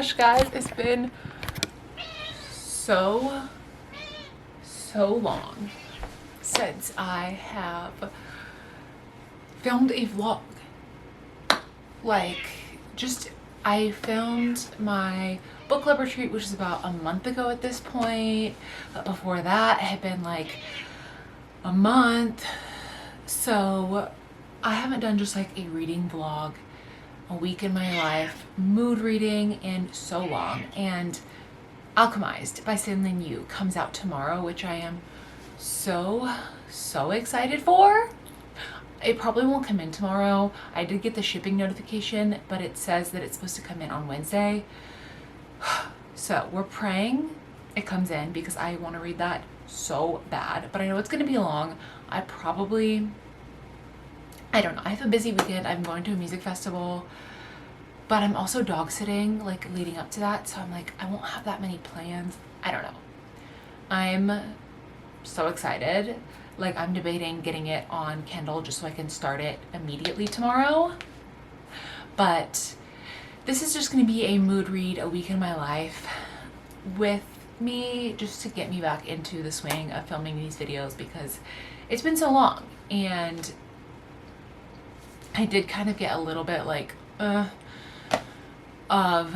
gosh, guys, it's been so long since I have filmed a vlog. Like, I filmed my book club retreat, which is about a month ago at this point, but before that it had been like a month. So I haven't done just like a reading vlog, a week in my life, mood reading in so long. And Alchemised by SenLinYu comes out tomorrow, which I am so excited for. It probably won't come in tomorrow. I did get the shipping notification, but it says that it's supposed to come in on Wednesday. So we're praying it comes in because I want to read that so bad, but I know it's going to be long. I don't know. I have a busy weekend. I'm going to a music festival, but I'm also dog sitting like leading up to that. So I'm like, I won't have that many plans. I don't know. I'm so excited. Like, I'm debating getting it on Kindle just so I can start it immediately tomorrow. But this is just going to be a mood read, a week in my life with me, just to get me back into the swing of filming these videos because it's been so long. And I did kind of get a little bit like of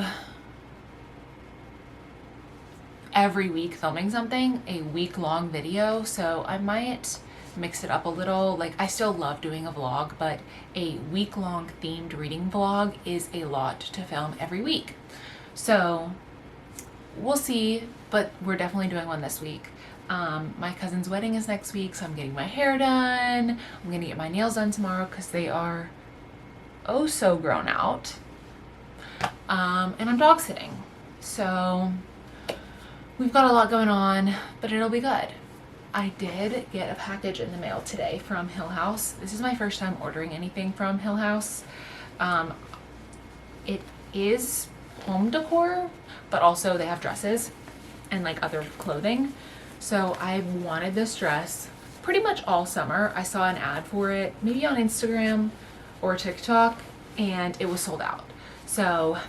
every week filming something, a week-long video. So I might mix it up a little. Like, I still love doing a vlog, but a week-long themed reading vlog is a lot to film every week. So we'll see, but we're definitely doing one this week. My cousin's wedding is next week, so I'm getting my hair done. I'm gonna get my nails done tomorrow because they are oh so grown out. And I'm dog sitting. So we've got a lot going on, but it'll be good. I did get a package in the mail today from Hill House. This is my first time ordering anything from Hill House. It is home decor, but also they have dresses and like other clothing. So I wanted this dress pretty much all summer. I saw an ad for it, maybe on Instagram or TikTok, and it was sold out. So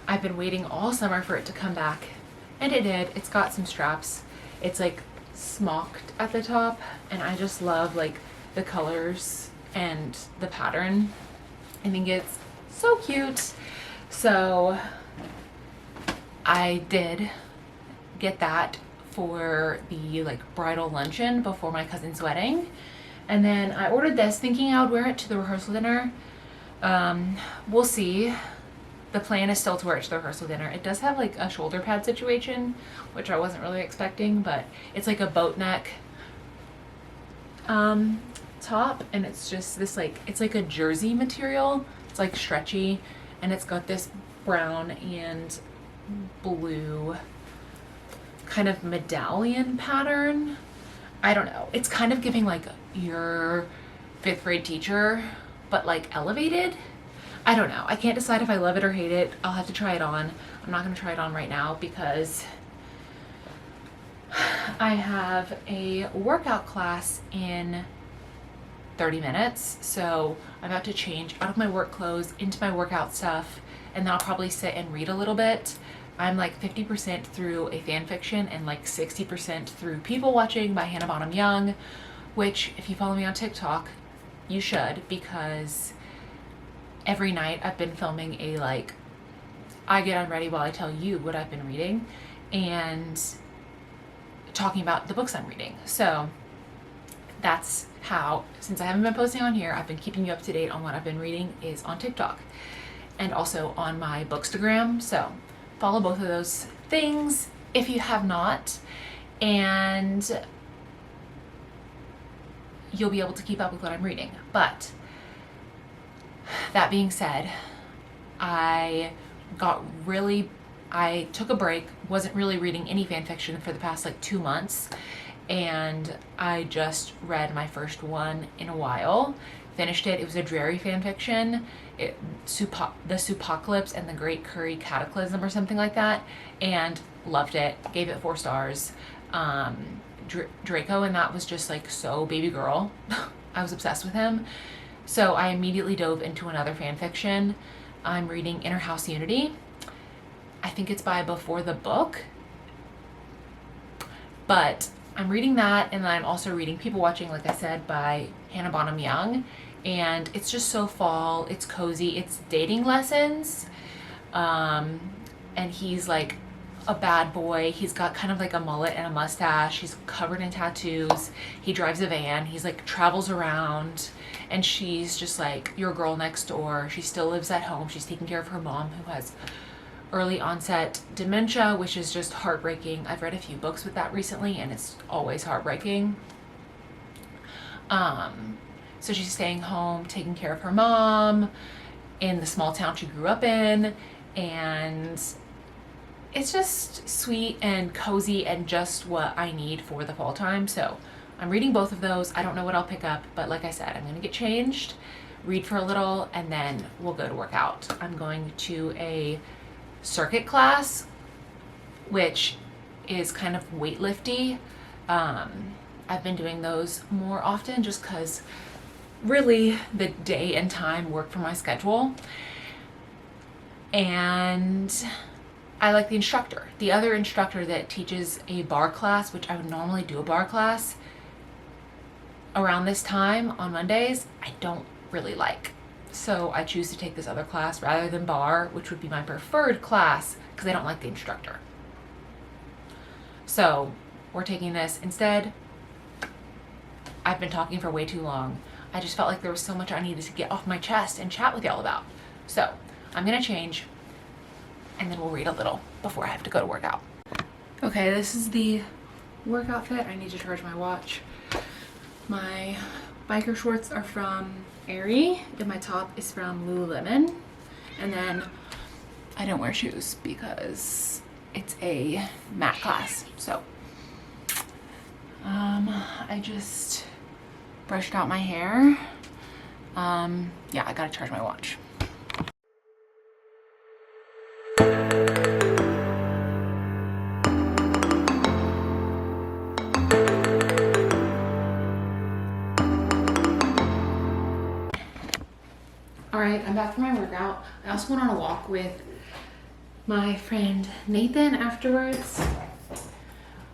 I've been waiting all summer for it to come back, and it did. It's got some straps. It's like smocked at the top, and I just love like the colors and the pattern. I think it's so cute. So I did get that for the like bridal luncheon before my cousin's wedding, and then I ordered this thinking I would wear it to the rehearsal dinner. We'll see. The plan is still to wear it to the rehearsal dinner. It does have like a shoulder pad situation, which I wasn't really expecting, but it's like a boat neck top, and it's just this like, it's like a jersey material. It's like stretchy, and it's got this brown and blue kind of medallion pattern. I don't know. It's kind of giving like your 5th grade teacher, but like elevated. I don't know. I can't decide if I love it or hate it. I'll have to try it on. I'm not going to try it on right now because I have a workout class in 30 minutes. So I'm about to change out of my work clothes into my workout stuff, and then I'll probably sit and read a little bit. I'm like 50% through a fan fiction and like 60% through People Watching by Hannah Bonham Young, which if you follow me on TikTok, you should, because every night I've been filming a like, I get unready while I tell you what I've been reading and talking about the books I'm reading. So that's how, since I haven't been posting on here, I've been keeping you up to date on what I've been reading is on TikTok and also on my bookstagram. So follow both of those things if you have not, and you'll be able to keep up with what I'm reading. But that being said, I took a break, wasn't really reading any fan fiction for the past like 2 months, and I just read my first one in a while. Finished it. It was a dreary fan fiction. The Soupocalypse and the Great Curry Cataclysm or something like that, and loved it. Gave it 4 stars. Draco, and that was just like so baby girl. I was obsessed with him. So I immediately dove into another fan fiction. I'm reading Inner House Unity. I think it's by Before the Book. But I'm reading that, and then I'm also reading People Watching, like I said, by Hannah Bonham Young. And it's just so fall, it's cozy, it's dating lessons. And he's like a bad boy. He's got kind of like a mullet and a mustache. He's covered in tattoos. He drives a van. He's like travels around, and she's just like your girl next door. She still lives at home. She's taking care of her mom, who has early onset dementia, which is just heartbreaking. I've read a few books with that recently, and it's always heartbreaking. So she's staying home, taking care of her mom in the small town she grew up in, and it's just sweet and cozy and just what I need for the fall time. So I'm reading both of those. I don't know what I'll pick up, but like I said, I'm gonna get changed, read for a little, and then we'll go to work out. I'm going to a circuit class, which is kind of weightlifty. I've been doing those more often just because really the day and time work for my schedule. And I like the instructor. The other instructor that teaches a bar class, which I would normally do a bar class around this time on Mondays, I don't really like. So I choose to take this other class rather than bar, which would be my preferred class because I don't like the instructor. So we're taking this instead. I've been talking for way too long. I just felt like there was so much I needed to get off my chest and chat with y'all about. So I'm gonna change, and then we'll read a little before I have to go to work out. Okay, this is the work outfit. I need to charge my watch. My biker shorts are from Aerie, and my top is from Lululemon. And then I don't wear shoes because it's a mat class. So I just brushed out my hair. Yeah, I gotta charge my watch. All right, I'm back from my workout. I also went on a walk with my friend Nathan afterwards.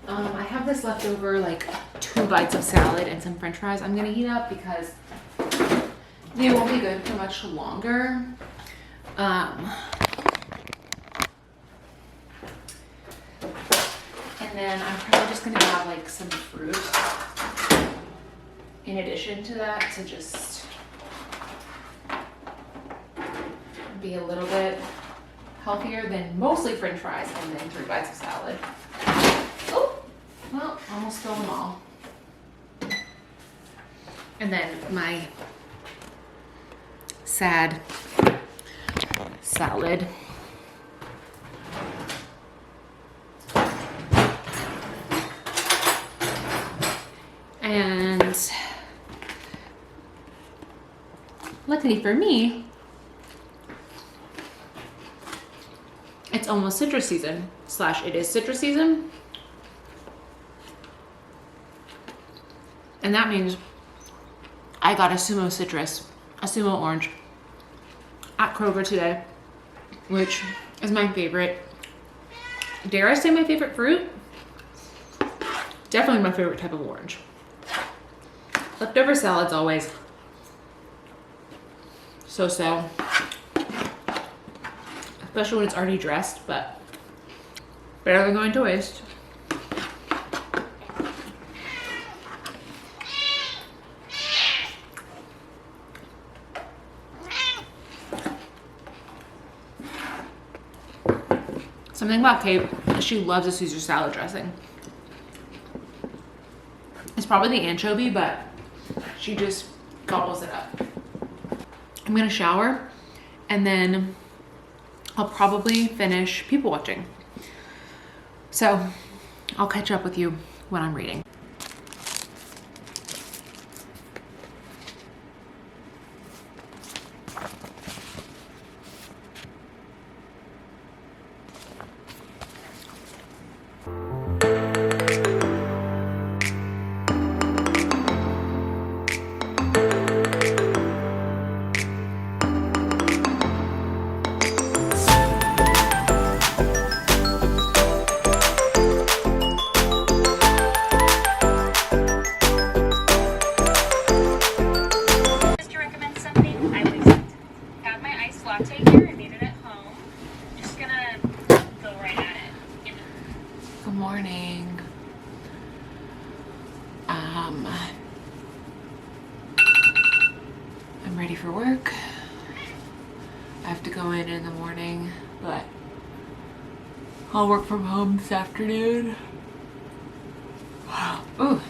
I have this leftover, like 2 bites of salad and some french fries I'm gonna heat up because they won't be good for much longer. And then I'm probably just gonna have like some fruit in addition to that to just be a little bit healthier than mostly french fries and then 3 bites of salad. Oh, well, almost spilled them all. And then my sad salad. And luckily for me, it's almost citrus season, / it is citrus season. And that means I got a Sumo citrus, a Sumo orange at Kroger today, which is my favorite. Dare I say my favorite fruit? Definitely my favorite type of orange. Leftover salads always so-so. Especially when it's already dressed, but better than going to waste. Something about Kate, she loves a Caesar salad dressing. It's probably the anchovy, but she just gobbles it up. I'm gonna shower and then I'll probably finish People Watching. So I'll catch up with you when I'm reading. have to go in the morning, but I'll work from home this afternoon. Ooh,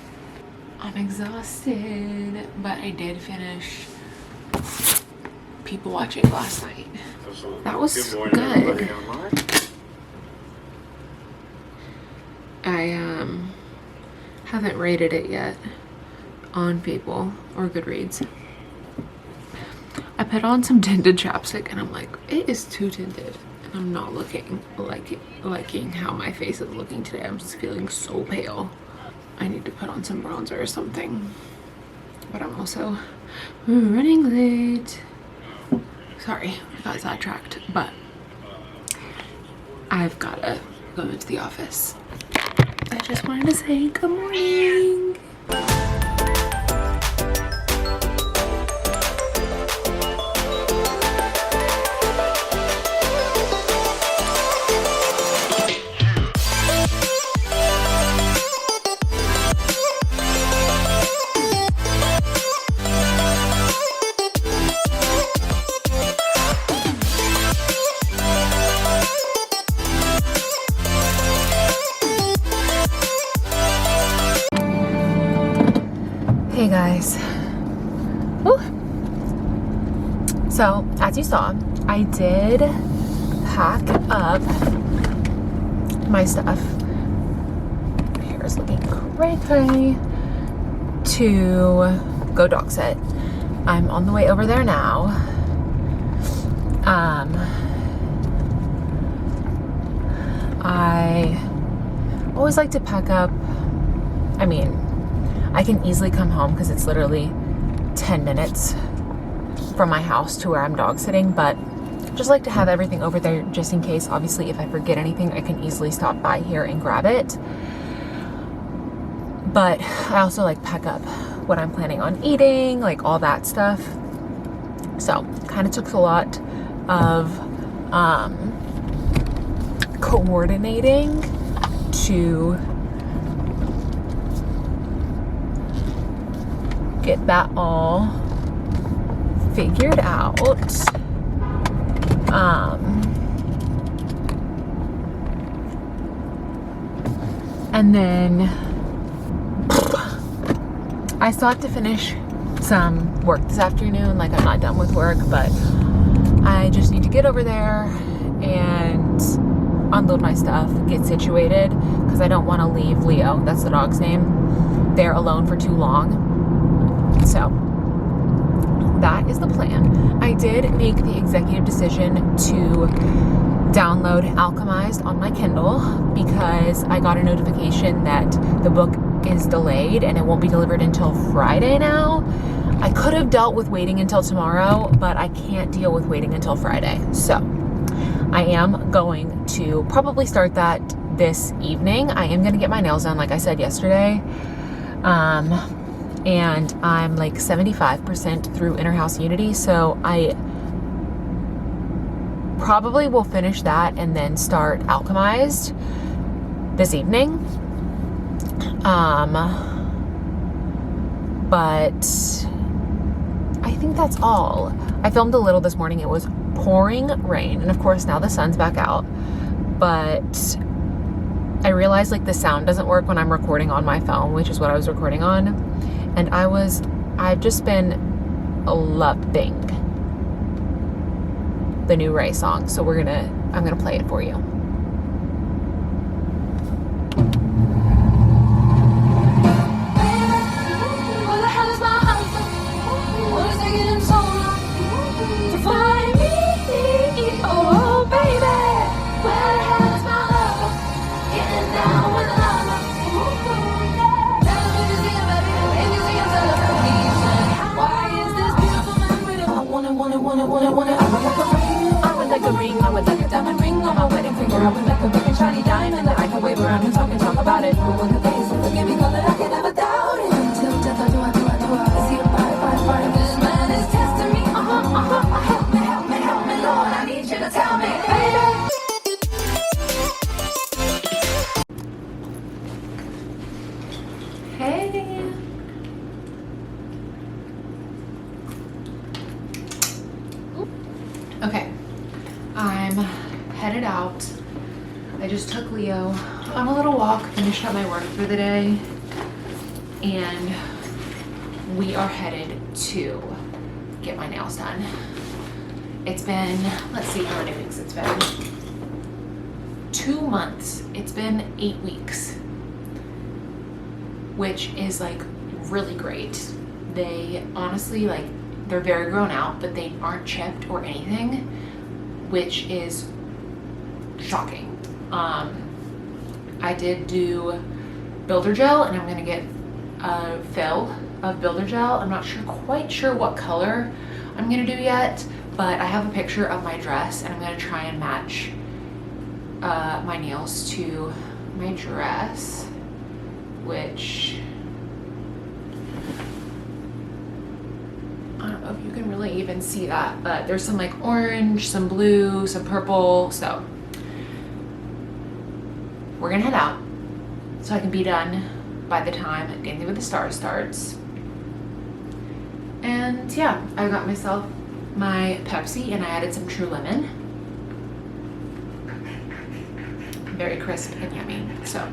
I'm exhausted, but I did finish People Watching last night. That was good. I haven't rated it yet on People or Goodreads. I put on some tinted chapstick and I'm like, it is too tinted. And I'm not liking how my face is looking today. I'm just feeling so pale. I need to put on some bronzer or something. But I'm also running late. Sorry, I got sidetracked, but I've gotta go into the office. I just wanted to say good morning. Hey guys. Woo. So, as you saw, I did pack up my stuff. My hair is looking cray-cray to go dog sit. I'm on the way over there now. I always like to pack up. I mean, I can easily come home because it's literally 10 minutes from my house to where I'm dog sitting, but just like to have everything over there just in case. Obviously, if I forget anything, I can easily stop by here and grab it. But I also like pack up what I'm planning on eating, like all that stuff. So kind of took a lot of coordinating to get that all figured out. And then I still have to finish some work this afternoon. Like, I'm not done with work, but I just need to get over there and unload my stuff, get situated, because I don't want to leave Leo, that's the dog's name, there alone for too long. So that is the plan. I did make the executive decision to download Alchemised on my Kindle because I got a notification that the book is delayed and it won't be delivered until Friday now. I could have dealt with waiting until tomorrow, but I can't deal with waiting until Friday. So I am going to probably start that this evening. I am going to get my nails done, like I said yesterday. And I'm like 75% through Inner House Unity, so I probably will finish that and then start Alchemized this evening. But I think that's all. I filmed a little this morning. It was pouring rain, and of course now the sun's back out, but I realized like the sound doesn't work when I'm recording on my phone, which is what I was recording on. And I've just been loving the new Ray song. So I'm gonna play it for you. Where the hell is my husband? What is taking him so long to find me? Oh baby, where the hell is my lover? Getting down with the lover. I would like a ring, I would like a diamond ring on my wedding finger. I would like a big and shiny diamond that I can wave around and talk about it. But look at this, look at me, call it, I can never doubt it. Until death, I do. I see a fire. This man is testing me. Help me, Lord. I need you to tell me, baby. Hey. Okay, headed out. I just took Leo on a little walk, finished up my work for the day, and we are headed to get my nails done. It's been, let's see how many weeks it's been. 2 months. It's been 8 weeks, which is like really great. They honestly, like, they're very grown out, but they aren't chipped or anything, which is shocking. I did do builder gel, and I'm gonna get a fill of builder gel. I'm not quite sure what color I'm gonna do yet, but I have a picture of my dress, and I'm gonna try and match my nails to my dress, which I don't know if you can really even see that, but there's some like orange, some blue, some purple. So we're gonna head out so I can be done by the time Dancing with the Stars starts. And yeah, I got myself my Pepsi and I added some True Lemon. Very crisp and yummy. So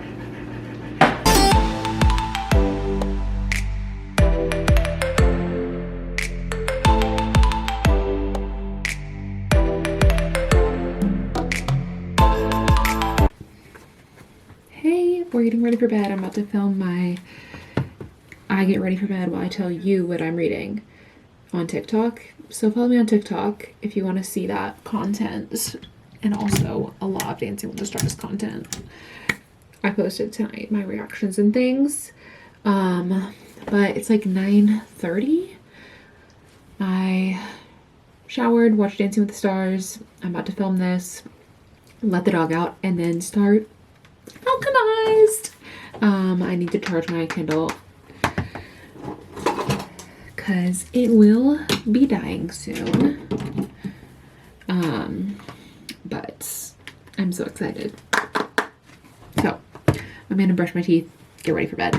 we're getting ready for bed. I'm about to film my I get ready for bed while I tell you what I'm reading on TikTok. So follow me on TikTok if you want to see that content, and also a lot of Dancing with the Stars content. I posted tonight my reactions and things. But it's like 9:30. I showered, watched Dancing with the Stars. I'm about to film this, let the dog out, and then start Alchemised. I need to charge my Kindle because it will be dying soon. But I'm so excited. So I'm gonna brush my teeth, get ready for bed.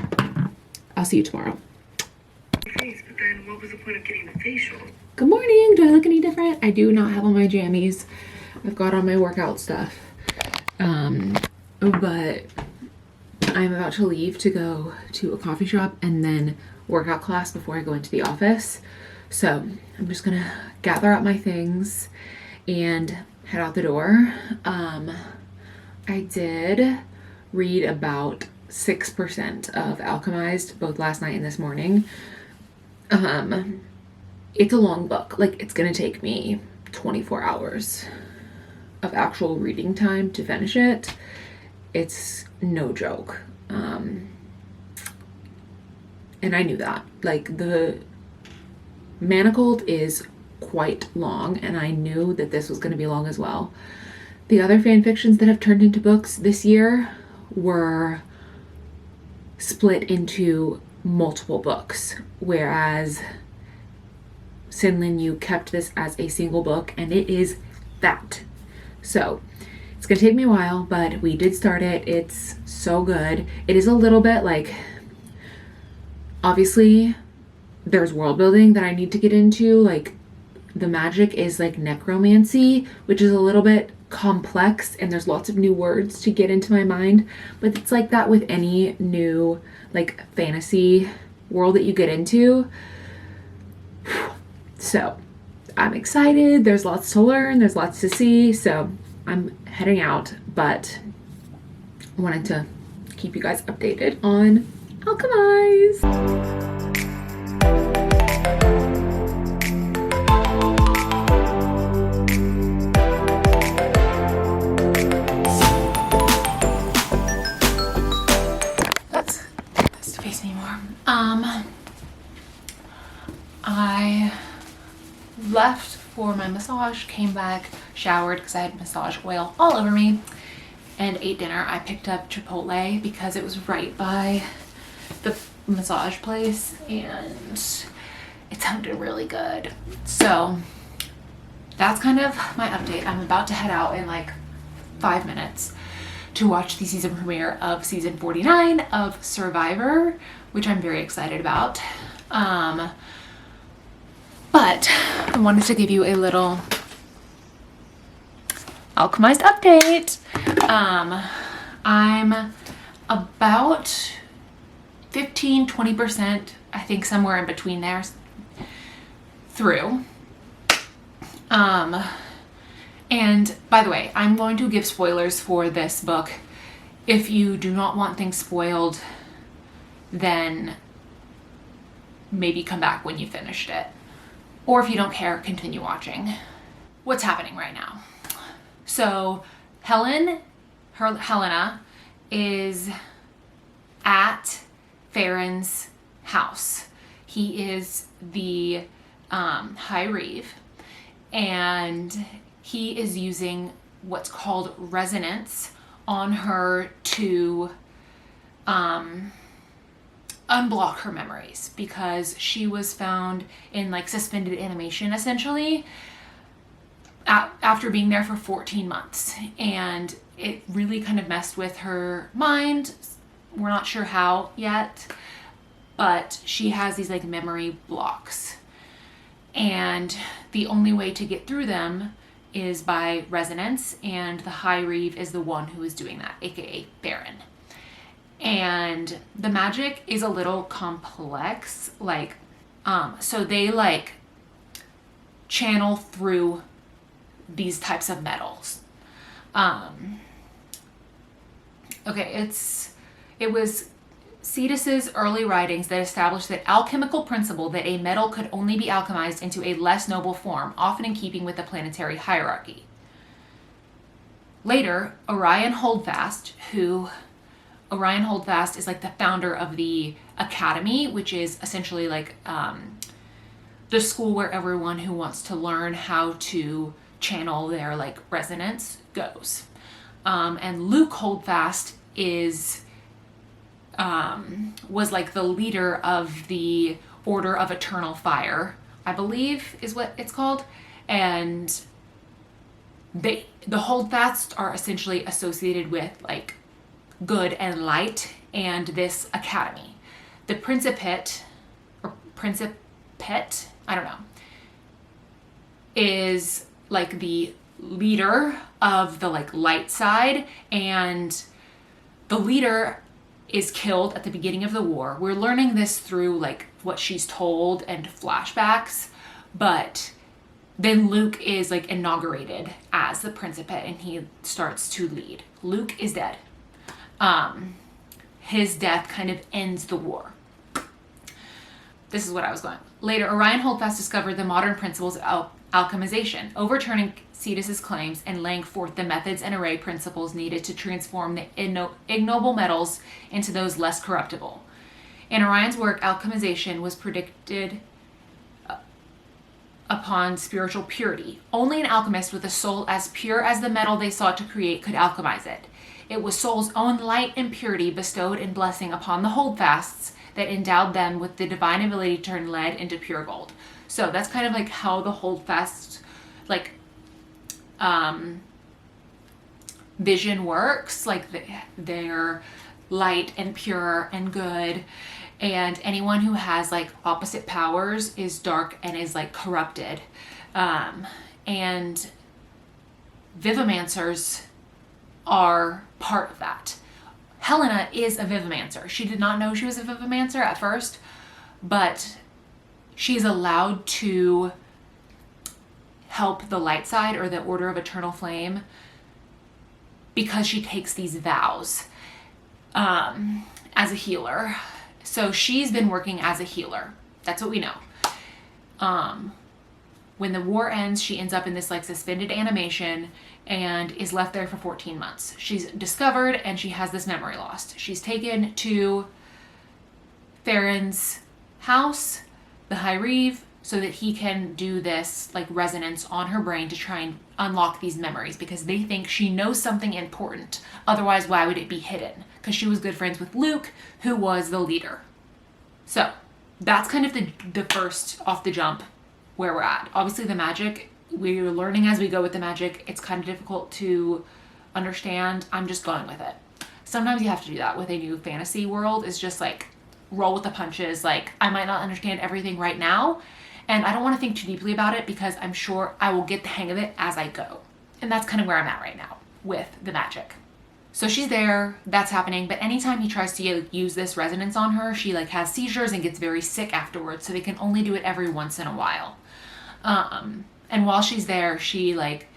I'll see you tomorrow. Face, but then what was the point of getting the facial? Good morning. Do I look any different? I do not have on my jammies. I've got on my workout stuff. But I'm about to leave to go to a coffee shop and then workout class before I go into the office. So I'm just gonna gather up my things and head out the door. I did read about 6% of Alchemised both last night and this morning. It's a long book. Like, it's gonna take me 24 hours of actual reading time to finish it. It's no joke. And I knew that. Like, the Manacled is quite long, and I knew that this was going to be long as well. The other fan fictions that have turned into books this year were split into multiple books, whereas SenLinYu kept this as a single book, and it is that. So it's gonna take me a while, but we did start it. It's so good. It is a little bit like, obviously there's world building that I need to get into. Like, the magic is like necromancy, which is a little bit complex, and there's lots of new words to get into my mind, but it's like that with any new like fantasy world that you get into. So I'm excited. There's lots to learn, there's lots to see, so I'm heading out, but I wanted to keep you guys updated on Alchemised. I left for my massage, came back, showered because I had massage oil all over me, and ate dinner. I picked up Chipotle because it was right by the massage place and it sounded really good. So that's kind of my update. I'm about to head out in like 5 minutes to watch the season premiere of season 49 of Survivor, which I'm very excited about. But I wanted to give you a little Alchemised update. I'm about 15-20%, I think somewhere in between there, through. And by the way, I'm going to give spoilers for this book. If you do not want things spoiled, then maybe come back when you finished it. Or if you don't care, continue watching. What's happening right now? So Helena is at Farron's house. He is the High Reeve, and he is using what's called resonance on her to unblock her memories, because she was found in like suspended animation essentially after being there for 14 months, and it really kind of messed with her mind. We're not sure how yet, but she has these like memory blocks, and the only way to get through them is by resonance, and the High Reeve is the one who is doing that, aka Farron. And the magic is a little complex, like so they like channel through these types of metals. Okay, it was Cetus's early writings that established the alchemical principle that a metal could only be alchemized into a less noble form, often in keeping with the planetary hierarchy. Later, Orion Holdfast is like the founder of the Academy, which is essentially like the school where everyone who wants to learn how to channel their like resonance goes. And Luke Holdfast was like the leader of the Order of Eternal Fire, I believe is what it's called. And the Holdfasts are essentially associated with like good and light and this academy. The Principate, I don't know, is like the leader of the like light side, and the leader is killed at the beginning of the war. We're learning this through like what she's told and flashbacks, but then Luke is like inaugurated as the Principate and he starts to lead. Luke is dead. His death kind of ends the war. This is what I was going. Later, Orion Holdfast discovered the modern principles of alchemization, overturning Cetus's claims and laying forth the methods and array principles needed to transform the ignoble metals into those less corruptible. In Orion's work, alchemization was predicted upon spiritual purity. Only an alchemist with a soul as pure as the metal they sought to create could alchemize it. It was soul's own light and purity bestowed in blessing upon the Holdfasts that endowed them with the divine ability to turn lead into pure gold. So that's kind of like how the Holdfasts like vision works. Like they're light and pure and good, and anyone who has like opposite powers is dark and is like corrupted. And Vivomancers are part of that. Helena is a Vivomancer. She did not know she was a Vivomancer at first, but she's allowed to help the light side or the Order of Eternal Flame because she takes these vows as a healer. So she's been working as a healer. That's what we know. When the war ends, she ends up in this like suspended animation and is left there for 14 months. She's discovered and she has this memory lost. She's taken to Farron's house, the High Reeve, so that he can do this like resonance on her brain to try and unlock these memories, because they think she knows something important. Otherwise, why would it be hidden? Because she was good friends with Luke, who was the leader. So that's kind of the first off the jump where we're at. Obviously the magic, we're learning as we go with the magic. It's kind of difficult to understand. I'm just going with it. Sometimes you have to do that with a new fantasy world, is just like roll with the punches. Like I might not understand everything right now, and I don't want to think too deeply about it because I'm sure I will get the hang of it as I go. And that's kind of where I'm at right now with the magic. So she's there, that's happening, but anytime he tries to use this resonance on her, she like has seizures and gets very sick afterwards, so they can only do it every once in a while. And while she's there, she like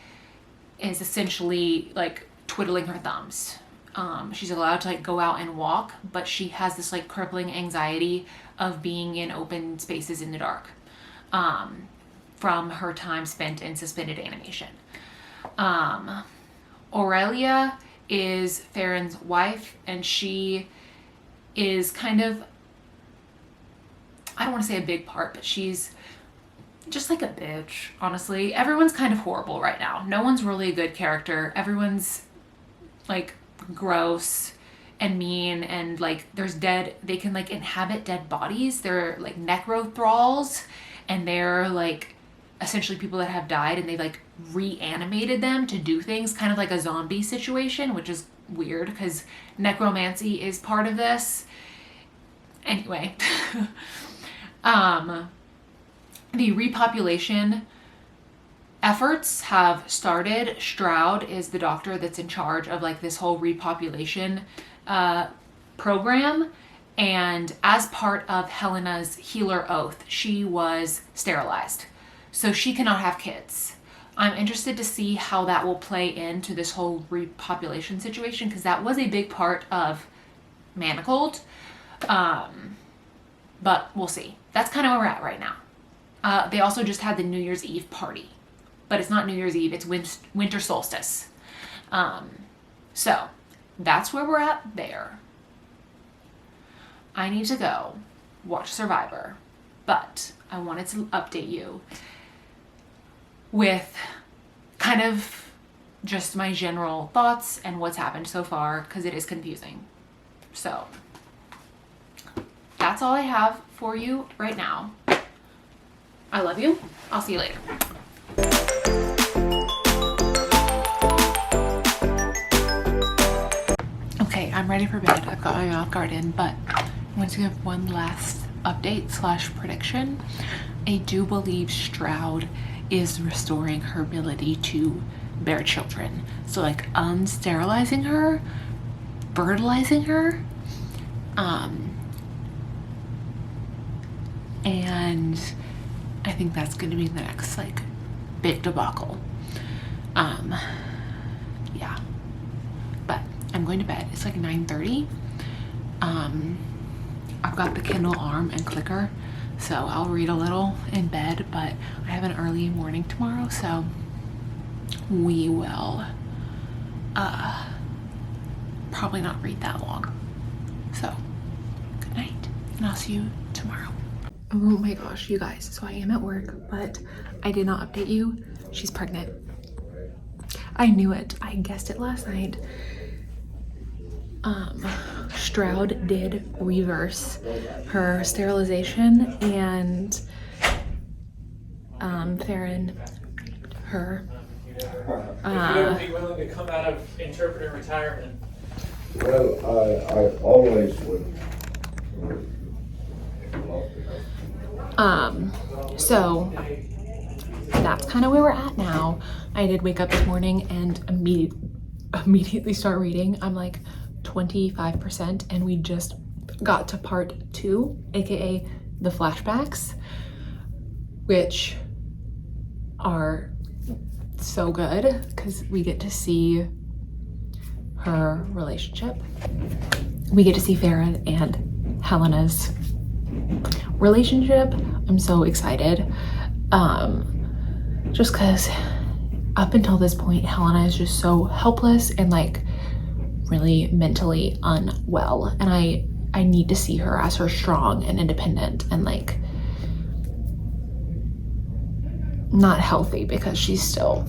is essentially like twiddling her thumbs. She's allowed to like go out and walk, but she has this like crippling anxiety of being in open spaces in the dark, from her time spent in suspended animation. Aurelia is Farron's wife, and she is kind of, I don't want to say a big part, but she's just like a bitch, honestly. Everyone's kind of horrible right now. No one's really a good character. Everyone's like gross and mean, and like there's dead, they can like inhabit dead bodies. They're like necro thralls, and they're like essentially people that have died, and they like reanimated them to do things, kind of like a zombie situation, which is weird because necromancy is part of this. Anyway, the repopulation efforts have started. Stroud is the doctor that's in charge of like this whole repopulation program. And as part of Helena's healer oath, she was sterilized. So she cannot have kids. I'm interested to see how that will play into this whole repopulation situation, because that was a big part of Manacled. But we'll see. That's kind of where we're at right now. They also just had the New Year's Eve party. But it's not New Year's Eve, it's winter solstice. So that's where we're at there. I need to go watch Survivor, but I wanted to update you with kind of just my general thoughts and what's happened so far, because it is confusing. So that's all I have for you right now. I love you. I'll see you later. Okay, I'm ready for bed. I've got my mouth guard in, but I want to give one last update / prediction. I do believe Stroud is restoring her ability to bear children. So like unsterilizing her, fertilizing her, and I think that's going to be the next like big debacle. Yeah, but I'm going to bed. It's like 9:30. I've got the Kindle arm and clicker, so I'll read a little in bed, but I have an early morning tomorrow, so we will probably not read that long. So good night, and I'll see you tomorrow. Oh my gosh, you guys, so I am at work, but I did not update you. She's pregnant. I knew it. I guessed it last night. Stroud did reverse her sterilization, and Farron, her. If you'd ever be willing to come out of interpreter retirement. Well, I always would. So that's kind of where we're at now. I did wake up this morning and immediately start reading. I'm like 25%, and we just got to part 2, aka the flashbacks, which are so good because we get to see her relationship. We get to see Farron and Helena's relationship. I'm so excited. Just because up until this point, Helena is just so helpless and like really mentally unwell, and I need to see her as her strong and independent and like not healthy, because she's still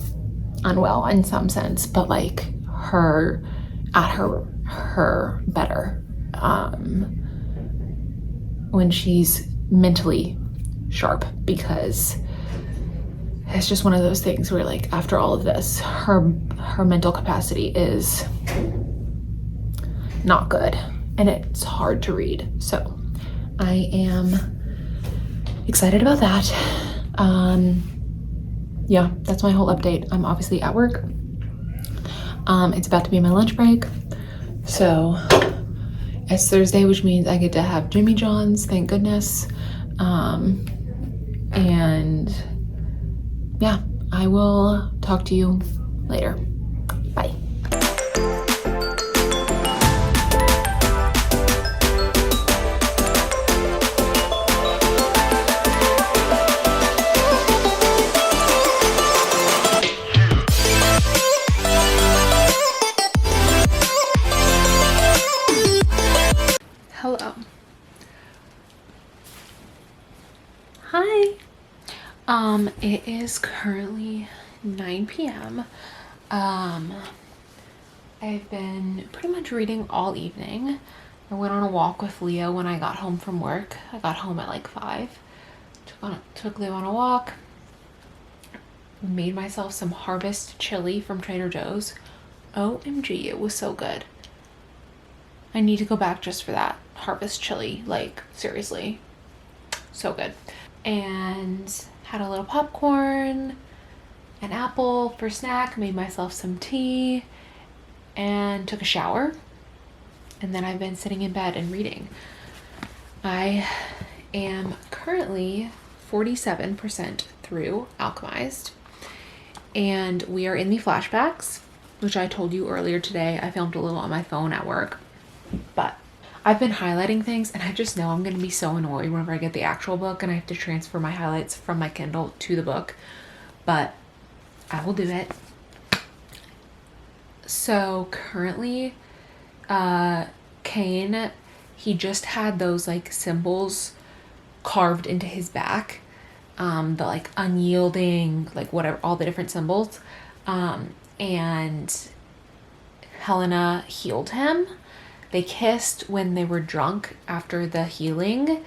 unwell in some sense, but like her at her better when she's mentally sharp, because it's just one of those things where like after all of this, her mental capacity is not good, and it's hard to read. So I am excited about that. Yeah, that's my whole update. I'm obviously at work, It's about to be my lunch break. So it's Thursday, which means I get to have Jimmy John's, thank goodness. And yeah, I will talk to you later. Bye. Hello. Hi. It is currently 9 p.m. I've been pretty much reading all evening. I went on a walk with Leo when I got home from work. I got home at like 5. Took Leo on a walk. Made myself some harvest chili from Trader Joe's. OMG, it was so good. I need to go back just for that harvest chili. Like, seriously. So good. And had a little popcorn, an apple for snack, made myself some tea, and took a shower. And then I've been sitting in bed and reading. I am currently 47% through Alchemised. And we are in the flashbacks, which I told you earlier today. I filmed a little on my phone at work. But I've been highlighting things, and I just know I'm going to be so annoyed whenever I get the actual book and I have to transfer my highlights from my Kindle to the book. But I will do it. So currently, Kane, he just had those like symbols carved into his back. The like unyielding, like whatever, all the different symbols. And Helena healed him. They kissed when they were drunk after the healing,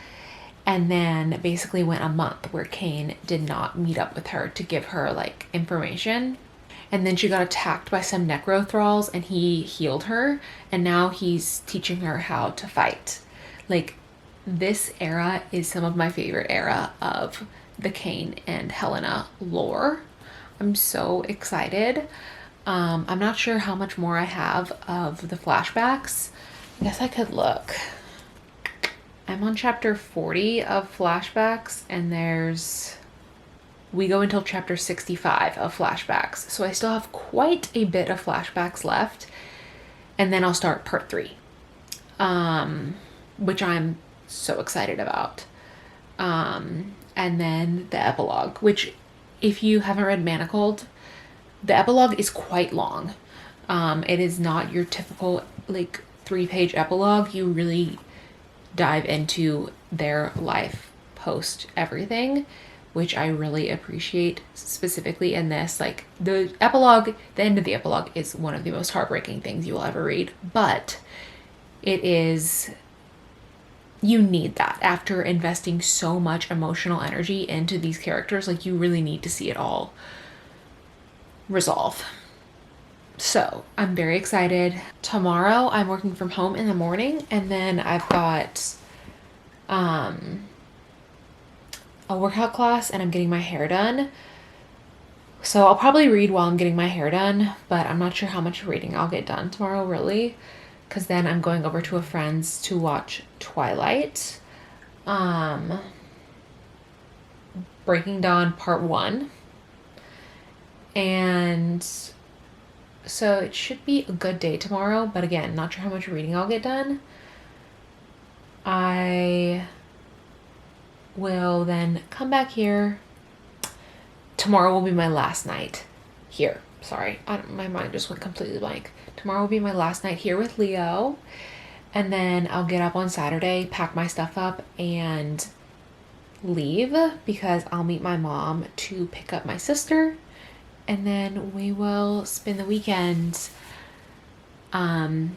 and then basically went a month where Kane did not meet up with her to give her like information. And then she got attacked by some necro thralls and he healed her, and now he's teaching her how to fight. Like, this era is some of my favorite era of the Kane and Helena lore. I'm so excited. I'm not sure how much more I have of the flashbacks. I guess I could look. I'm on chapter 40 of flashbacks, and we go until chapter 65 of flashbacks. So I still have quite a bit of flashbacks left, and then I'll start part 3, which I'm so excited about. And then the epilogue, which, if you haven't read Manacled, the epilogue is quite long. It is not your typical like 3-page epilogue. You really dive into their life post everything, which I really appreciate, specifically in this. Like, the epilogue, the end of the epilogue is one of the most heartbreaking things you will ever read, but it is, you need that after investing so much emotional energy into these characters. Like, you really need to see it all resolve. So I'm very excited. Tomorrow I'm working from home in the morning, and then I've got a workout class, and I'm getting my hair done. So I'll probably read while I'm getting my hair done, but I'm not sure how much reading I'll get done tomorrow, really, because then I'm going over to a friend's to watch Twilight. Breaking Dawn Part 1. And so it should be a good day tomorrow, but again, not sure how much reading I'll get done. I will then come back here. Tomorrow will be my last night here. Sorry, my mind just went completely blank. Tomorrow will be my last night here with Leo, and then I'll get up on Saturday, pack my stuff up, and leave, because I'll meet my mom to pick up my sister. And then we will spend the weekend at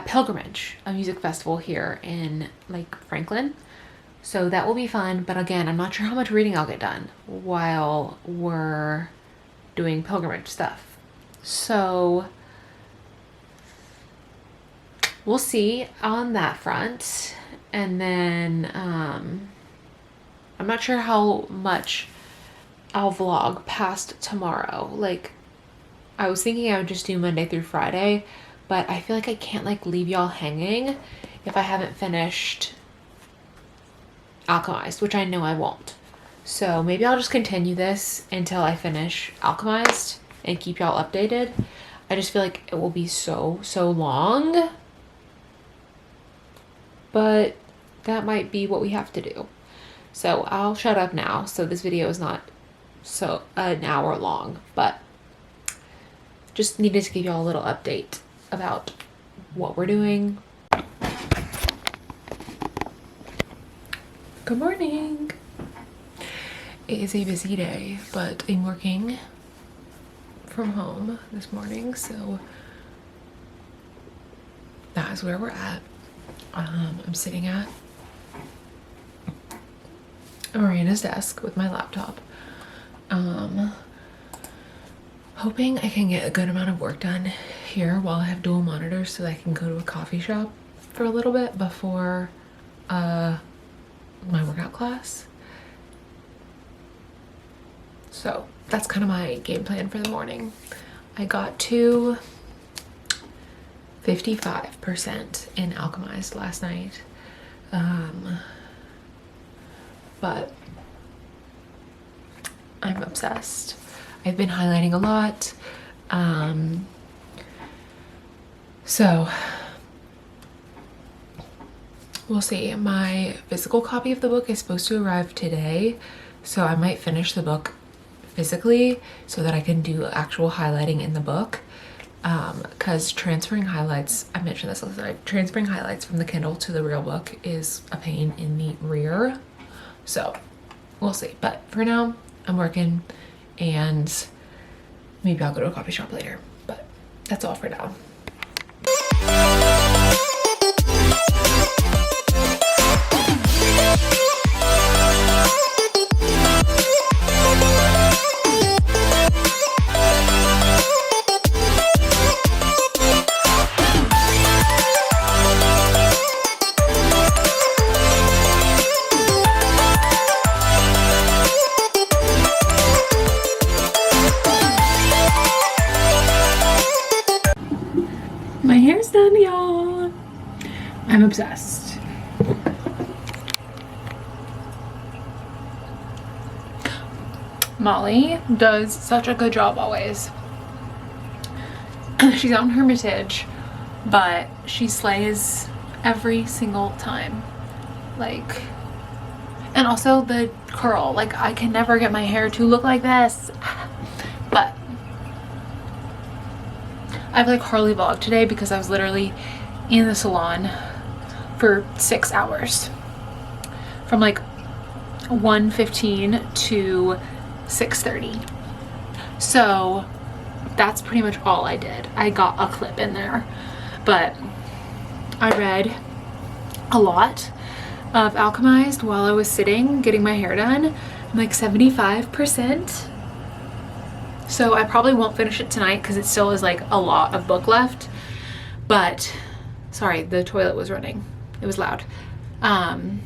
Pilgrimage, a music festival here in like Franklin. So that will be fun. But again, I'm not sure how much reading I'll get done while we're doing Pilgrimage stuff. So we'll see on that front. And then I'm not sure how much I'll vlog past tomorrow. Like, I was thinking I would just do Monday through Friday, but I feel like I can't like leave y'all hanging if I haven't finished Alchemized, which I know I won't. So maybe I'll just continue this until I finish Alchemized and keep y'all updated. I just feel like it will be so long, but that might be what we have to do. So I'll shut up now, so this video is not so an hour long, but just needed to give y'all a little update about what we're doing. Good morning. It is a busy day, but I'm working from home this morning, so that is where we're at. I'm sitting at Marina's desk with my laptop, hoping I can get a good amount of work done here while I have dual monitors so that I can go to a coffee shop for a little bit before my workout class. So that's kind of my game plan for the morning. I got to 55% in Alchemized last night, but I'm obsessed. I've been highlighting a lot, so we'll see. My physical copy of the book is supposed to arrive today, so I might finish the book physically so that I can do actual highlighting in the book, because transferring highlights, I mentioned this last night, transferring highlights from the Kindle to the real book is a pain in the rear. So we'll see, but for now I'm working, and maybe I'll go to a coffee shop later, but that's all for now. My hair's done, y'all. I'm obsessed. Molly does such a good job always. She's on Hermitage, but she slays every single time. Like, and also the curl. Like, I can never get my hair to look like this. But I've like hardly vlogged today because I was literally in the salon for 6 hours, from like 1:15 to 6:30. So that's pretty much all I did. I got a clip in there, but I read a lot of Alchemized while I was sitting getting my hair done. I'm like 75%. So I probably won't finish it tonight because it still is like a lot of book left. But sorry, the toilet was running. It was loud. I'm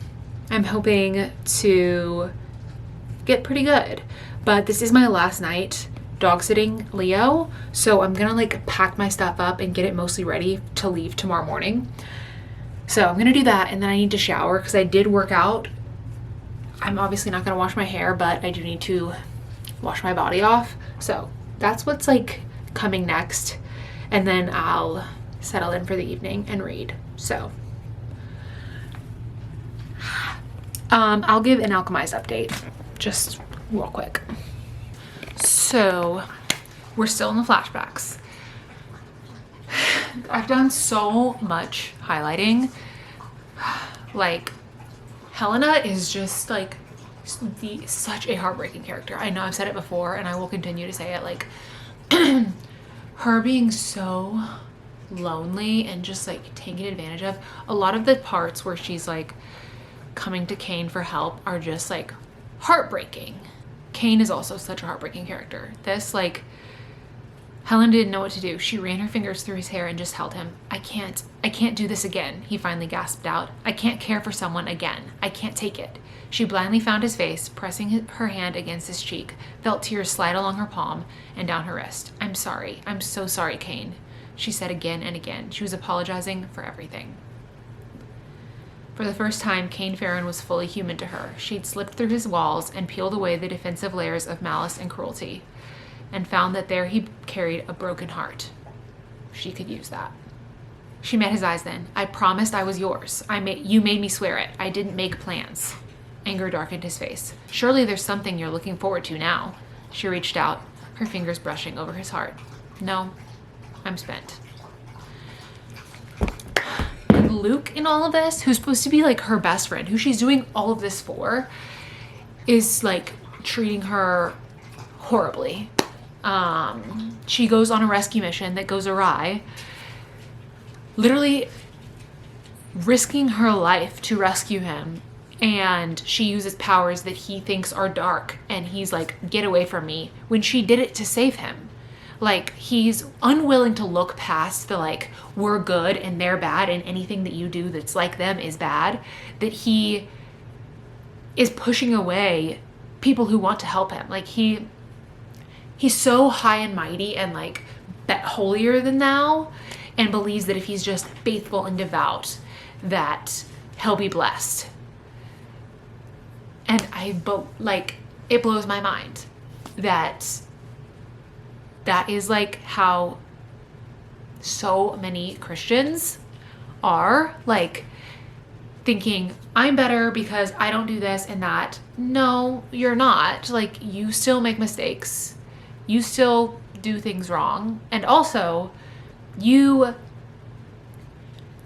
hoping to get pretty good. But this is my last night dog sitting Leo. So I'm gonna like pack my stuff up and get it mostly ready to leave tomorrow morning. So I'm gonna do that, and then I need to shower because I did work out. I'm obviously not gonna wash my hair, but I do need to wash my body off. So that's what's like coming next, and then I'll settle in for the evening and read. So I'll give an Alchemized update just real quick. So we're still in the flashbacks. I've done so much highlighting. Like, Helena is just like such a heartbreaking character. I know I've said it before and I will continue to say it. Like, her being so lonely and just like taken advantage of. A lot of the parts where she's like coming to Kane for help are just like heartbreaking. Kane is also such a heartbreaking character. This, like, Helen didn't know what to do. She ran her fingers through his hair and just held him. I can't do this again, he finally gasped out. I can't care for someone again. I can't take it. She blindly found his face, pressing her hand against his cheek, felt tears slide along her palm and down her wrist. I'm sorry. I'm so sorry, Kane, she said again and again. She was apologizing for everything. For the first time, Kane Farron was fully human to her. She'd slipped through his walls and peeled away the defensive layers of malice and cruelty, and found that there he carried a broken heart. She could use that. She met his eyes then. I promised I was yours. You made me swear it. I didn't make plans. Anger darkened his face. Surely there's something you're looking forward to now. She reached out, her fingers brushing over his heart. No, I'm spent. And Luke in all of this, who's supposed to be like her best friend, who she's doing all of this for, is like treating her horribly. She goes on a rescue mission that goes awry, literally risking her life to rescue him, and she uses powers that he thinks are dark, and he's like, get away from me, when she did it to save him. Like, he's unwilling to look past the like, we're good and they're bad, and anything that you do that's like them is bad, that he is pushing away people who want to help him. Like, he's so high and mighty and like holier than thou, and believes that if he's just faithful and devout, that he'll be blessed. And it blows my mind that is like how so many Christians are, like, thinking I'm better because I don't do this and that. No, you're not. Like, you still make mistakes. You still do things wrong. And also,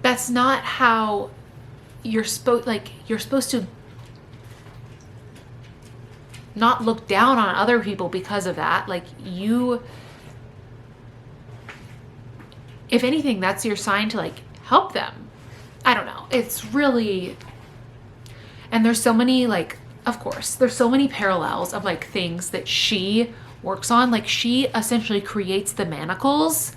that's not how you're supposed to not look down on other people because of that. Like, if anything, that's your sign to like help them. I don't know. It's really, and there's so many, like, of course, there's so many parallels of like things that she works on. Like, she essentially creates the manacles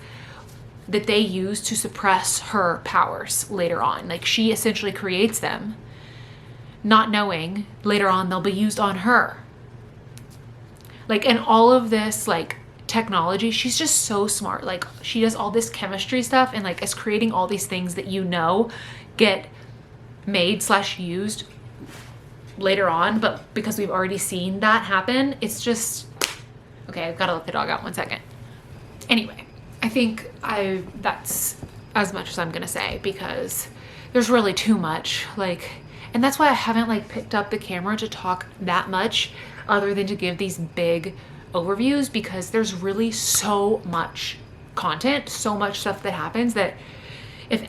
that they use to suppress her powers later on. Like, she essentially creates them, not knowing later on they'll be used on her. Like, and all of this like technology, she's just so smart. Like, she does all this chemistry stuff and like is creating all these things that get made / used later on, but because we've already seen that happen, it's just okay. I've got to let the dog out 1 second. Anyway, I think that's as much as I'm gonna say, because there's really too much, like, and that's why I haven't like picked up the camera to talk that much other than to give these big overviews, because there's really so much content, so much stuff that happens, that if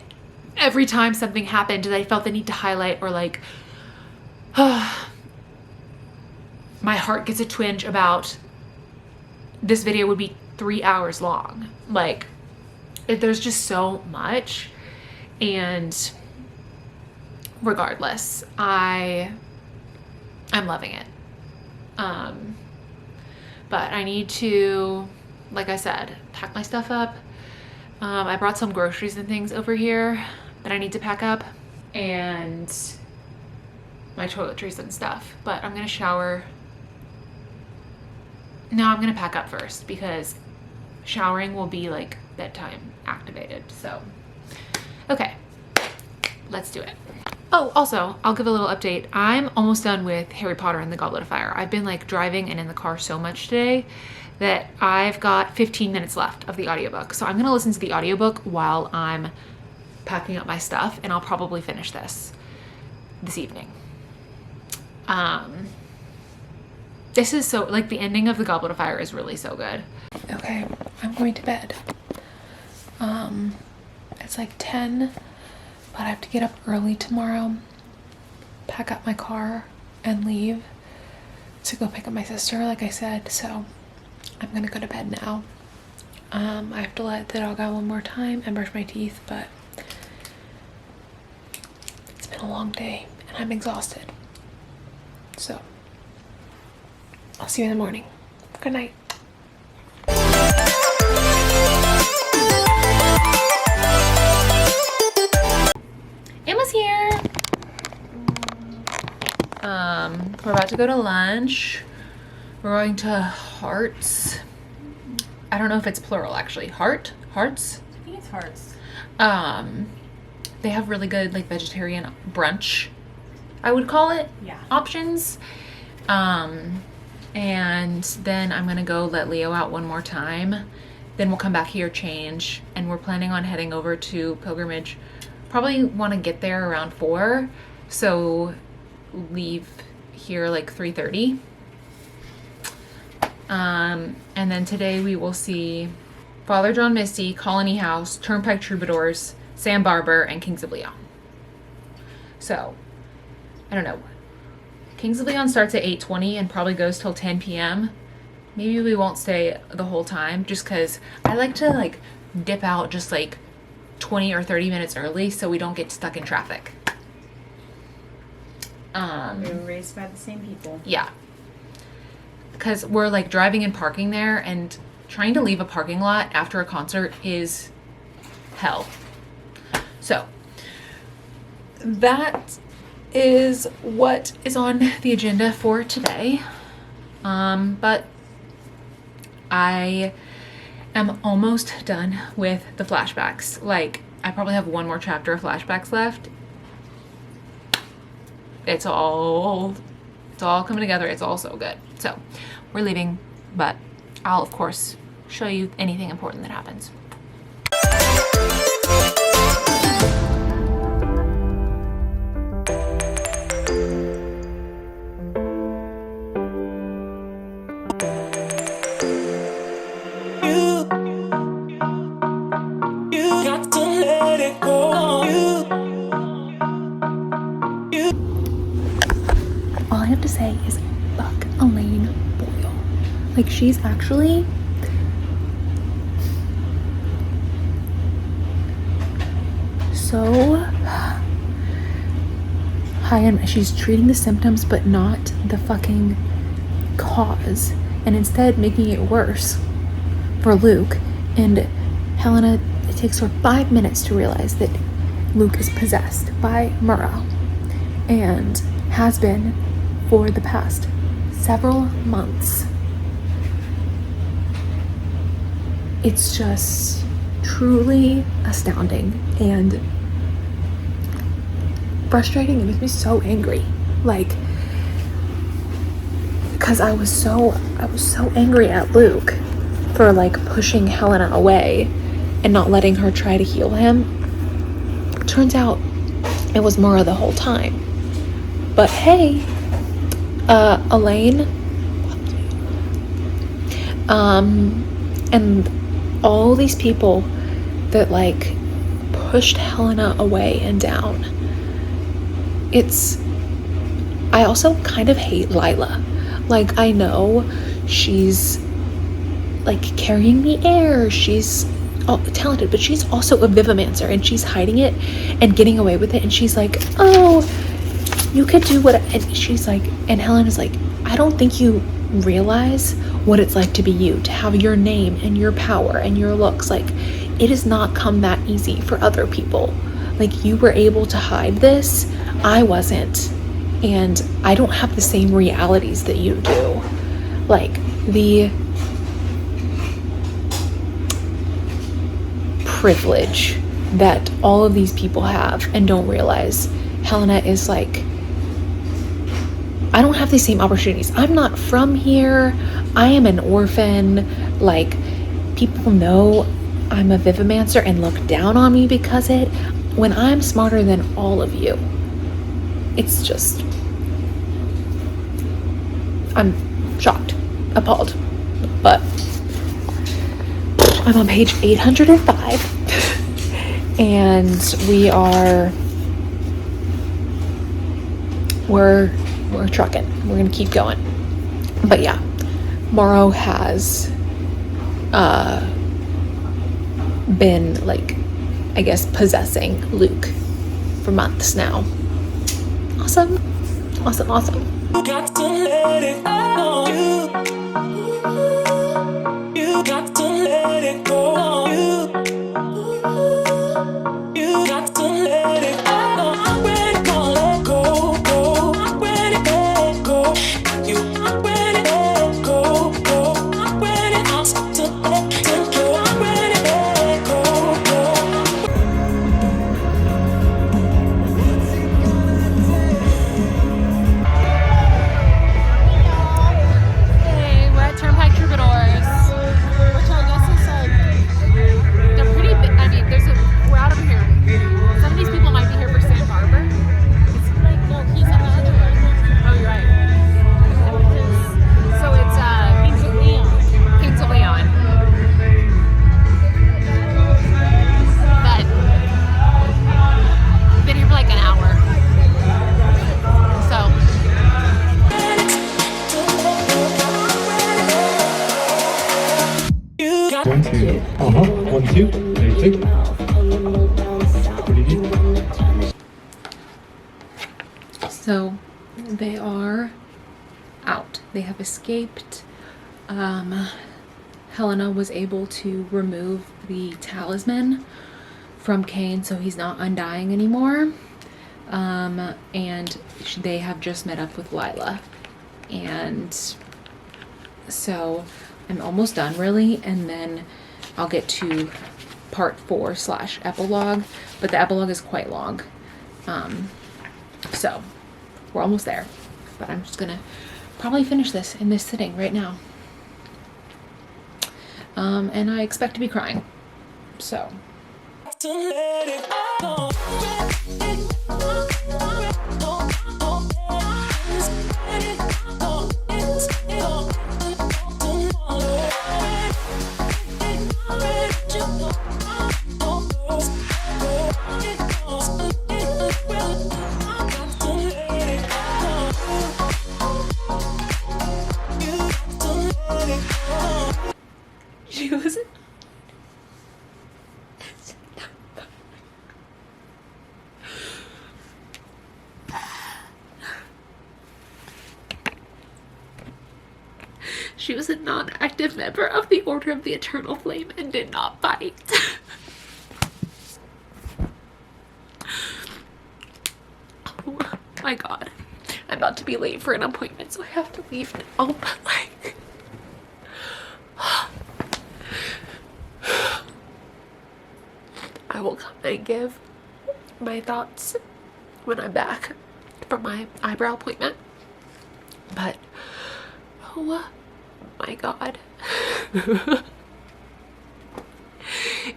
every time something happened that I felt the need to highlight, or like my heart gets a twinge about, this video would be 3 hours long. Like, there's just so much. And regardless, I'm loving it. But I need to, like I said, pack my stuff up. I brought some groceries and things over here that I need to pack up, and my toiletries and stuff. But I'm gonna shower. No, I'm gonna pack up first, because showering will be like bedtime activated. So, okay, let's do it. Oh, also, I'll give a little update. I'm almost done with Harry Potter and the Goblet of Fire. I've been like driving and in the car so much today that I've got 15 minutes left of the audiobook. So I'm gonna listen to the audiobook while I'm packing up my stuff, and I'll probably finish this evening. This is so, like, the ending of the Goblet of Fire is really so good. Okay, I'm going to bed. It's like 10, but I have to get up early tomorrow, pack up my car, and leave to go pick up my sister, like I said. So I'm gonna go to bed now. I have to let the dog out one more time and brush my teeth, but it's been a long day and I'm exhausted. So I'll see you in the morning. Good night. We're about to go to lunch. We're going to Hearts. I don't know if it's plural actually. Hearts? I think it's Hearts. They have really good like vegetarian brunch, I would call it. Yeah. Options. And then I'm gonna go let Leo out one more time. Then we'll come back here, change, and we're planning on heading over to Pilgrimage. Probably want to get there around 4, so leave here like 3:30. And then today we will see Father John Misty, Colony House, Turnpike Troubadours, Sam Barber, and Kings of Leon. So, I don't know. Kings of Leon starts at 8:20 and probably goes till 10 p.m. Maybe we won't stay the whole time just because I like to like dip out just like 20 or 30 minutes early so we don't get stuck in traffic. We were raised by the same people. Yeah. Because we're like driving and parking there, and trying to leave a parking lot after a concert is hell. So that is what is on the agenda for today. But I am almost done with the flashbacks. Like, I probably have one more chapter of flashbacks left. It's all coming together. It's all so good. So we're leaving, but I'll of course show you anything important that happens. All I have to say is fuck Elaine Boyle. Like, she's actually so high and she's treating the symptoms but not the fucking cause, and instead making it worse for Luke. And Helena, it takes her 5 minutes to realize that Luke is possessed by Murrow and has been for the past several months. It's just truly astounding and frustrating. It makes me so angry. Like, because I was so angry at Luke for like pushing Helena away and not letting her try to heal him. Turns out it was Murrow the whole time. But hey, Elaine, and all these people that like pushed Helena away and down. I also kind of hate Lila. Like, I know she's like carrying the air, she's talented, but she's also a Vivimancer and she's hiding it and getting away with it, and she's like, oh, you could do what, and she's like, and Helen is like, I don't think you realize what it's like to be you, to have your name and your power and your looks. Like, it has not come that easy for other people. Like, you were able to hide this, I wasn't, and I don't have the same realities that you do. Like, the privilege that all of these people have and don't realize. Helena is like, I don't have the same opportunities. I'm not from here. I am an orphan. Like, people know I'm a Vivimancer and look down on me because it, when I'm smarter than all of you. It's just, I'm shocked, appalled, but I'm on page 805 and we're trucking. We're gonna keep going. But yeah, Morrow has been like, I guess, possessing Luke for months now. Awesome. You got to let it go. You got to let it go. You got to let it go. I'm ready to let go. I'm ready to let go. 1, 2. 1, 2. There you go. Pretty deep. So they are out. They have escaped. Helena was able to remove the talisman from Cain, so he's not undying anymore. And they have just met up with Lila. And so I'm almost done, really, and then I'll get to part 4/epilogue, but the epilogue is quite long. So we're almost there, but I'm just gonna probably finish this in this sitting right now. And I expect to be crying, so. To let it go. She was She was a non-active member of the Order of the Eternal Flame and did not fight. Oh my god. I'm about to be late for an appointment, so I have to leave now, but like... I will come and give my thoughts when I'm back from my eyebrow appointment. But, oh my god.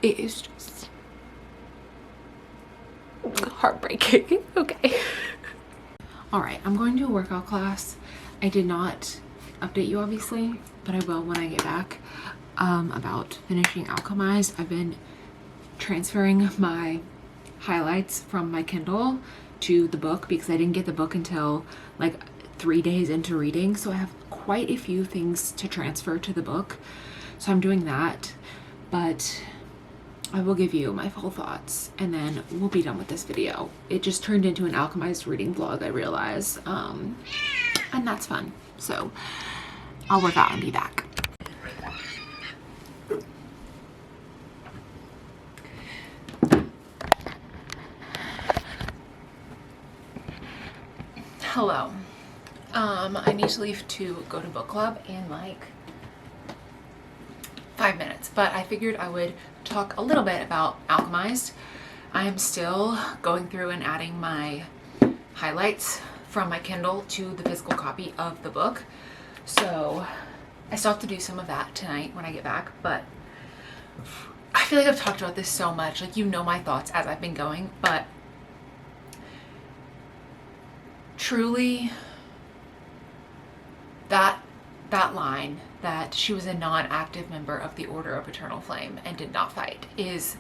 It is just heartbreaking. Okay. Alright, I'm going to a workout class. I did not update you, obviously, but I will when I get back, about finishing Alchemised. I've been transferring my highlights from my Kindle to the book because I didn't get the book until like 3 days into reading, so I have quite a few things to transfer to the book, so I'm doing that. But I will give you my full thoughts and then we'll be done with this video. It just turned into an Alchemised reading vlog, I realize, and that's fun. So I'll work out and be back. Hello. I need to leave to go to book club in like 5 minutes, but I figured I would talk a little bit about Alchemised. I am still going through and adding my highlights from my Kindle to the physical copy of the book, so I still have to do some of that tonight when I get back. But I feel like I've talked about this so much, like, you know my thoughts as I've been going, but truly that line that she was a non-active member of the Order of Eternal Flame and did not fight is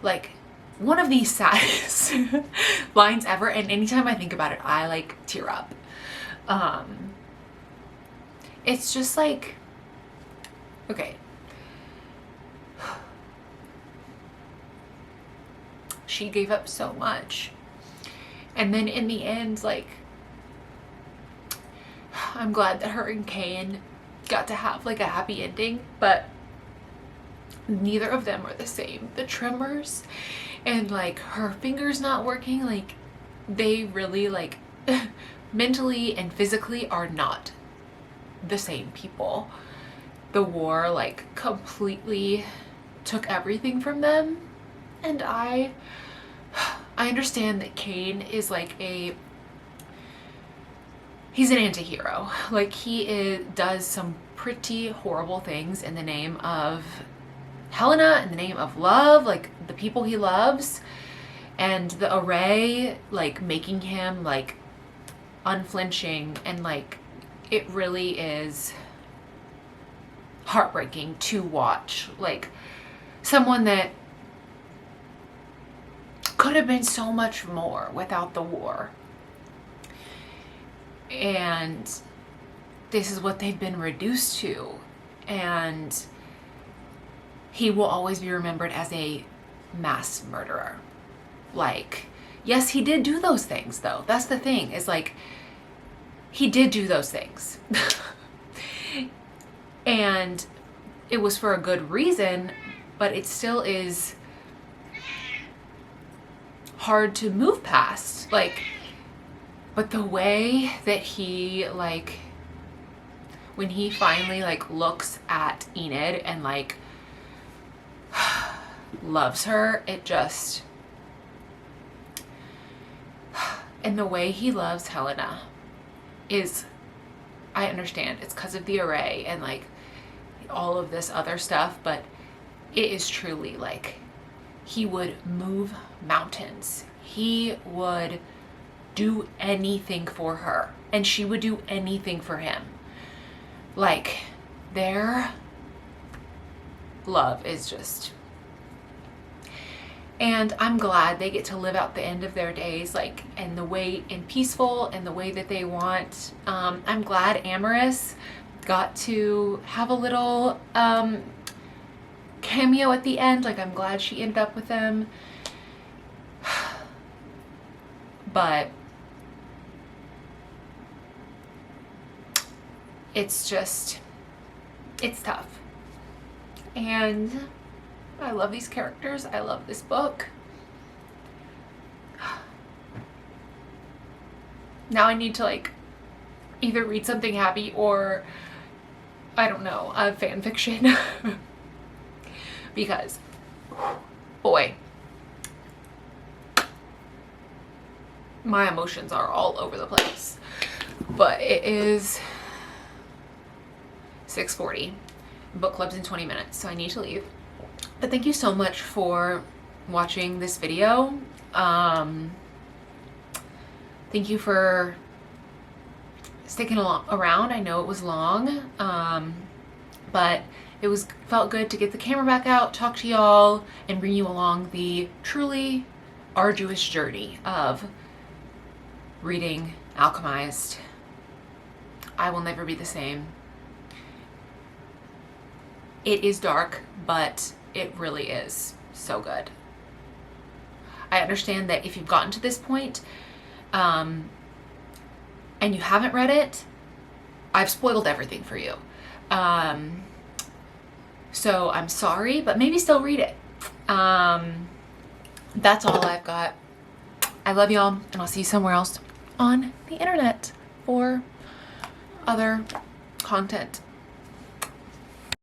like one of the saddest lines ever, and anytime I think about it I like tear up. It's just like, okay, she gave up so much, and then in the end, like, I'm glad that her and Cain got to have like a happy ending, but neither of them are the same. The tremors and like her fingers not working, like they really like mentally and physically are not the same people. The war like completely took everything from them, and I understand that Cain is like he's an anti-hero. Like, does some pretty horrible things in the name of Helena, in the name of love, like the people he loves, and the array, like making him like unflinching, and like it really is heartbreaking to watch. Like someone that could have been so much more without the war. And this is what they've been reduced to. And he will always be remembered as a mass murderer. Like, yes, he did do those things though. That's the thing, is like, he did do those things. And it was for a good reason, but it still is hard to move past. Like, but the way that he, like, when he finally like looks at Enid and like loves her, it just, and the way he loves Helena is, I understand it's because of the array and like all of this other stuff, but it is truly like, he would move mountains. He would do anything for her, and she would do anything for him. Like, their love is just, and I'm glad they get to live out the end of their days, like, in the way, in peaceful, and the way that they want. I'm glad Amaris got to have a little cameo at the end. Like, I'm glad she ended up with them. But it's just, it's tough. And I love these characters. I love this book. Now I need to like either read something happy or, I don't know, a fan fiction. Because, boy, my emotions are all over the place. But it is 6:40. Book club's in 20 minutes, so I need to leave. But thank you so much for watching this video. Thank you for sticking around. I know it was long, but it felt good to get the camera back out, talk to y'all, and bring you along the truly arduous journey of reading Alchemised. I will never be the same. It is dark, but it really is so good. I understand that if you've gotten to this point, and you haven't read it, I've spoiled everything for you. So I'm sorry, but maybe still read it. That's all I've got. I love y'all, and I'll see you somewhere else on the internet for other content.